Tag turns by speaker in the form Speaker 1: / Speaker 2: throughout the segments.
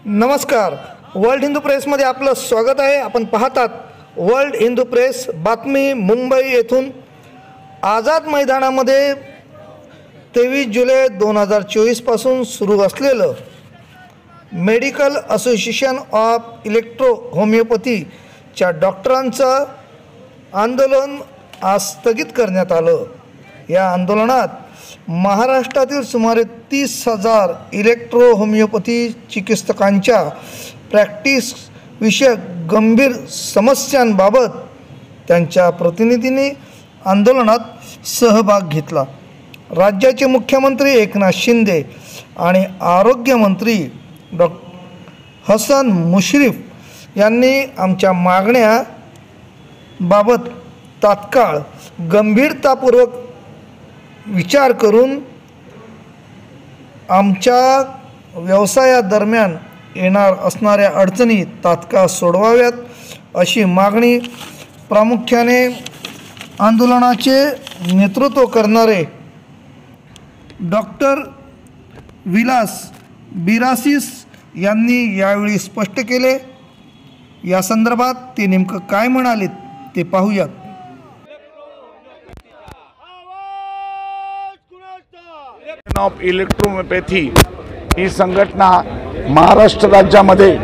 Speaker 1: नमस्कार, वर्ल्ड हिंदू प्रेसमध्ये आपलं स्वागत आहे। आपण पाहतात वर्ल्ड हिंदू प्रेस बातमी। मुंबई येथून आझाद मैदानामध्ये 23 जुलै 2024 पासून सुरू असलेलं मेडिकल असोसिएशन ऑफ इलेक्ट्रो होमिओपॅथीच्या डॉक्टरांचं आंदोलन आज स्थगित करण्यात आलं। या आंदोलनात महाराष्ट्रातील सुमारे 30,000 इलेक्ट्रो होमिओपॅथी चिकित्सकांच्या प्रॅक्टिस विषयक गंभीर समस्यांबाबत त्यांच्या प्रतिनिधींनी आंदोलनात सहभाग घेतला। राज्याचे मुख्यमंत्री एकनाथ शिंदे आणि आरोग्यमंत्री हसन मुश्रीफ यांनी आमच्या मागण्याबाबत तात्काळ गंभीरतापूर्वक विचार करून आमच्या व्यवसायादरम्यान येणार असणाऱ्या अडचणी तात्काळ सोडवाव्यात अशी मागणी प्रामुख्याने आंदोलनाचे नेतृत्व करणारे डॉक्टर विलास बिरासिस यांनी यावेळी स्पष्ट केले। या संदर्भात ते नेमकं काय म्हणालेत ते पाहूयात।
Speaker 2: ऑफ इलेक्ट्रोहोमिओपॅथी ही संघटना महाराष्ट्र राज्यामध्ये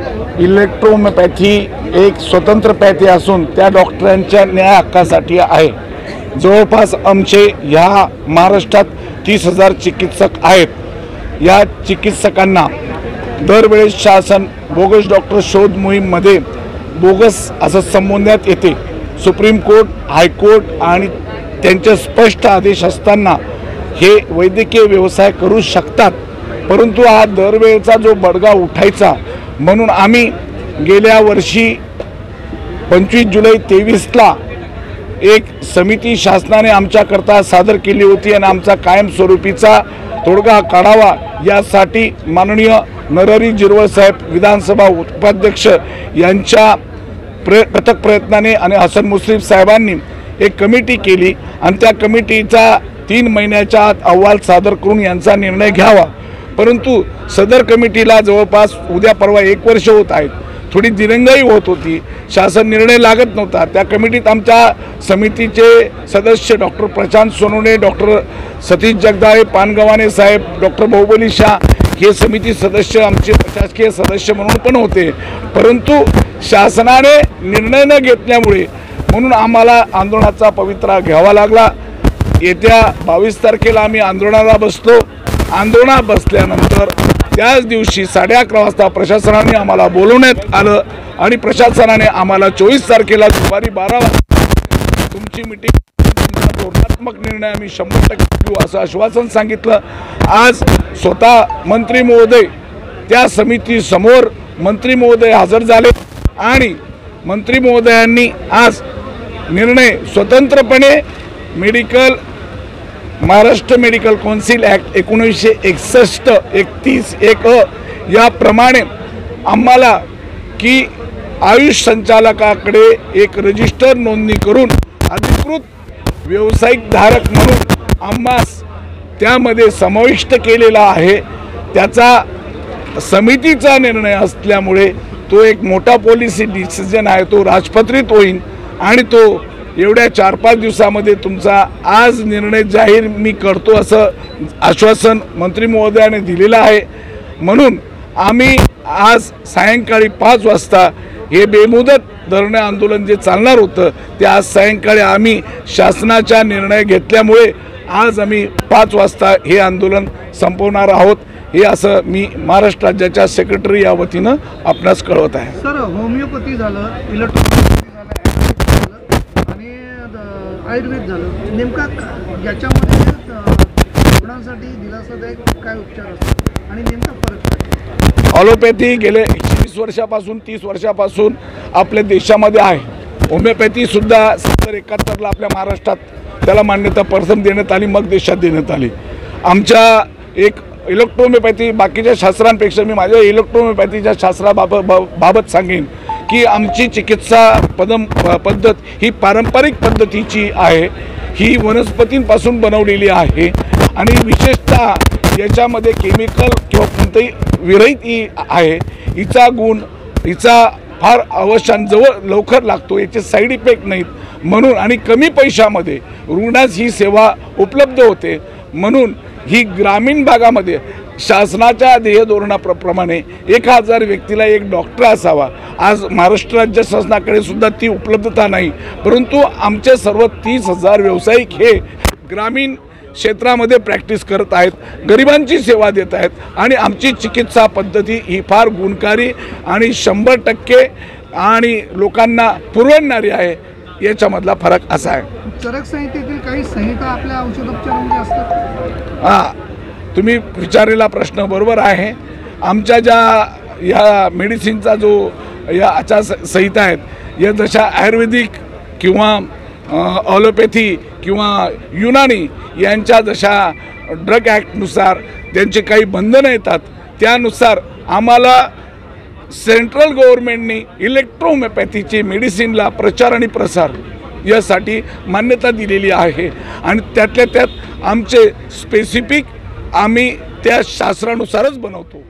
Speaker 2: इलेक्ट्रोहोमिओपॅथी एक स्वतंत्र पॅथी असून त्या डॉक्टरांच्या न्याय हक्कासाठी आहे। जवळपास आमचे ह्या महाराष्ट्रात 30,000 चिकित्सक आहेत। या चिकित्सकांना दरवेळेस शासन बोगस डॉक्टर शोध मोहीममध्ये बोगस असं संबोधण्यात येते। सुप्रीम कोर्ट, हायकोर्ट आणि त्यांचे स्पष्ट आदेश असताना हे वैद्यकीय व्यवसाय करू शकतात, परंतु हा दरवेळेचा जो बडगा उठायचा म्हणून आम्ही गेल्या वर्षी 25 जुलै 23ला एक समिती शासनाने आमच्याकरता सादर केली होती आणि आमचा कायमस्वरूपीचा तोडगा काढावा यासाठी माननीय नरहरी झिरवळ साहेब विधानसभा उपाध्यक्ष यांच्या कथक प्रयत्नाने आणि हसन मुश्रीफ साहेबांनी एक कमिटी केली आणि त्या कमिटीचा 3 महिन्याच्या आत अहवाल सादर करून यांचा निर्णय घ्यावा। परंतु सदर कमिटीला जवळपास उद्या परवा 1 वर्ष होत आहेत। थोडी दिरंगाई होत होती, शासन निर्णय लागत नव्हता। त्या कमिटीत आमच्या समितीचे सदस्य डॉक्टर प्रशांत सोनवणे, डॉक्टर सतीश जगदाळे, पानगव्हाणे साहेब, डॉक्टर बाहुबली शाह हे समिती सदस्य आमचे प्रशासकीय सदस्य म्हणून पण होते, परंतु शासनाने निर्णय न घेतल्यामुळे म्हणून आम्हाला आंदोलनाचा पवित्रा घ्यावा लागला। येत्या 22 तारखेला आम्ही आंदोलनाला बसलो। आंदोलनात बसल्यानंतर त्याच दिवशी 11:30 वाजता प्रशासनाने आम्हाला बोलवण्यात आलं आणि प्रशासनाने आम्हाला 24 तारखेला दुपारी 12 वाजता तुमची मीटिंग, तुमचा धोरणात्मक निर्णय आम्ही 100% घेऊ असं आश्वासन सांगितलं। आज स्वतः मंत्री महोदय त्या समितीसमोर मंत्री महोदय हजर झाले आणि मंत्री महोदयांनी आज निर्णय स्वतंत्रपणे महाराष्ट्र मेडिकल काउन्सिल ॲक्ट 1961-31 याप्रमाणे आम्हाला की आयुष संचालकाकडे एक रजिस्टर नोंदणी करून अधिकृत व्यावसायिक धारक म्हणून आम्हास त्यामध्ये समाविष्ट केलेला आहे। त्याचा समितीचा निर्णय असल्यामुळे तो एक मोठा पॉलिसी डिसिजन आहे, तो राजपत्रित होईल आणि तो एवढ्या 4-5 दिवसामध्ये तुमचा आज निर्णय जाहीर मी करतो असं आश्वासन मंत्री महोदयाने दिलेलं आहे। म्हणून आम्ही आज सायंकाळी 5 वाजता हे बेमुदत धरणे आंदोलन जे चालणार होतं ते आज सायंकाळी आम्ही शासनाचा निर्णय घेतल्यामुळे आज आम्ही 5 वाजता हे आंदोलन संपवणार आहोत। हे असं मी महाराष्ट्र राज्याच्या सेक्रेटरी या वतीनं आपणास कळवत आहे।
Speaker 1: सर, होमिओपॅथी झालं, इलेक्ट्रोहोमिओपॅथी झालं, आणि आयुर्वेद झालं, नेमका याच्यामध्ये रुग्णांसाठी दिलासादायक काय उपचार असतात आणि नेमका फरक काय?
Speaker 2: ॲलोपॅथी गेले 20 वर्षापासून 30 वर्षापासून आपल्या देशामध्ये आहे। होमिओपॅथीसुद्धा 1971ला आपल्या महाराष्ट्रात त्याला मान्यता प्रथम देण्यात आली, मग देशात देण्यात आली। आमच्या एक इलेक्ट्रोहोमिओपॅथी बाकीच्या शास्त्रांपेक्षा मी माझ्या इलेक्ट्रोहोमिओपॅथीच्या शास्त्राबाबत सांगेन की आमची चिकित्सा पद्धत ही पारंपरिक पद्धतीची आहे। ही वनस्पतींपासून बनवलेली आहे आणि विशेषतः याच्यामध्ये केमिकल किंवा कोणतेही विरहित आहे। हिचा गुण हिचा फार अवसान जवळ लवकर लागतो, याचे साईड इफेक्ट नाहीत म्हणून आणि कमी पैशामध्ये रुग्णास ही सेवा उपलब्ध होते म्हणून ही ग्रामीण भागामध्ये शासनाच्या ध्येय धोरणाप्रमाणे 1000 व्यक्तीला एक डॉक्टर असावा। आज महाराष्ट्र राज्य शासनाकडे सुद्धा ती उपलब्धता नाही, परंतु आमचे सर्व 30,000 व्यावसायिक हे ग्रामीण क्षेत्रामध्ये प्रॅक्टिस करत आहेत, गरिबांची सेवा देत आहेत आणि आमची चिकित्सा पद्धती ही फार गुणकारी आणि 100% आणि लोकांना पुरवणारी आहे, याच्यामधला फरक असा आहे।
Speaker 1: चरक संहितेतील काही संहिता आपल्या औषधोपचारामध्ये असतात।
Speaker 2: हां, तुम्ही विचारलेला प्रश्न बरोबर आहे। आमच्या ज्या या मेडिसिनचा जो या आचारसंहिता आहेत या जशा आयुर्वेदिक किंवा ॲलोपॅथी किंवा युनानी यांच्या जशा ड्रग ॲक्टनुसार त्यांचे काही बंधनं येतात, त्यानुसार आम्हाला सेंट्रल गव्हर्नमेंटने इलेक्ट्रोहोमिओपॅथीचे मेडिसिनला प्रचार आणि प्रसार यासाठी मान्यता दिलेली आहे आणि त्यातल्या त्यात आमचे स्पेसिफिक आम्ही त्या शास्त्रानुसारच बनवतो।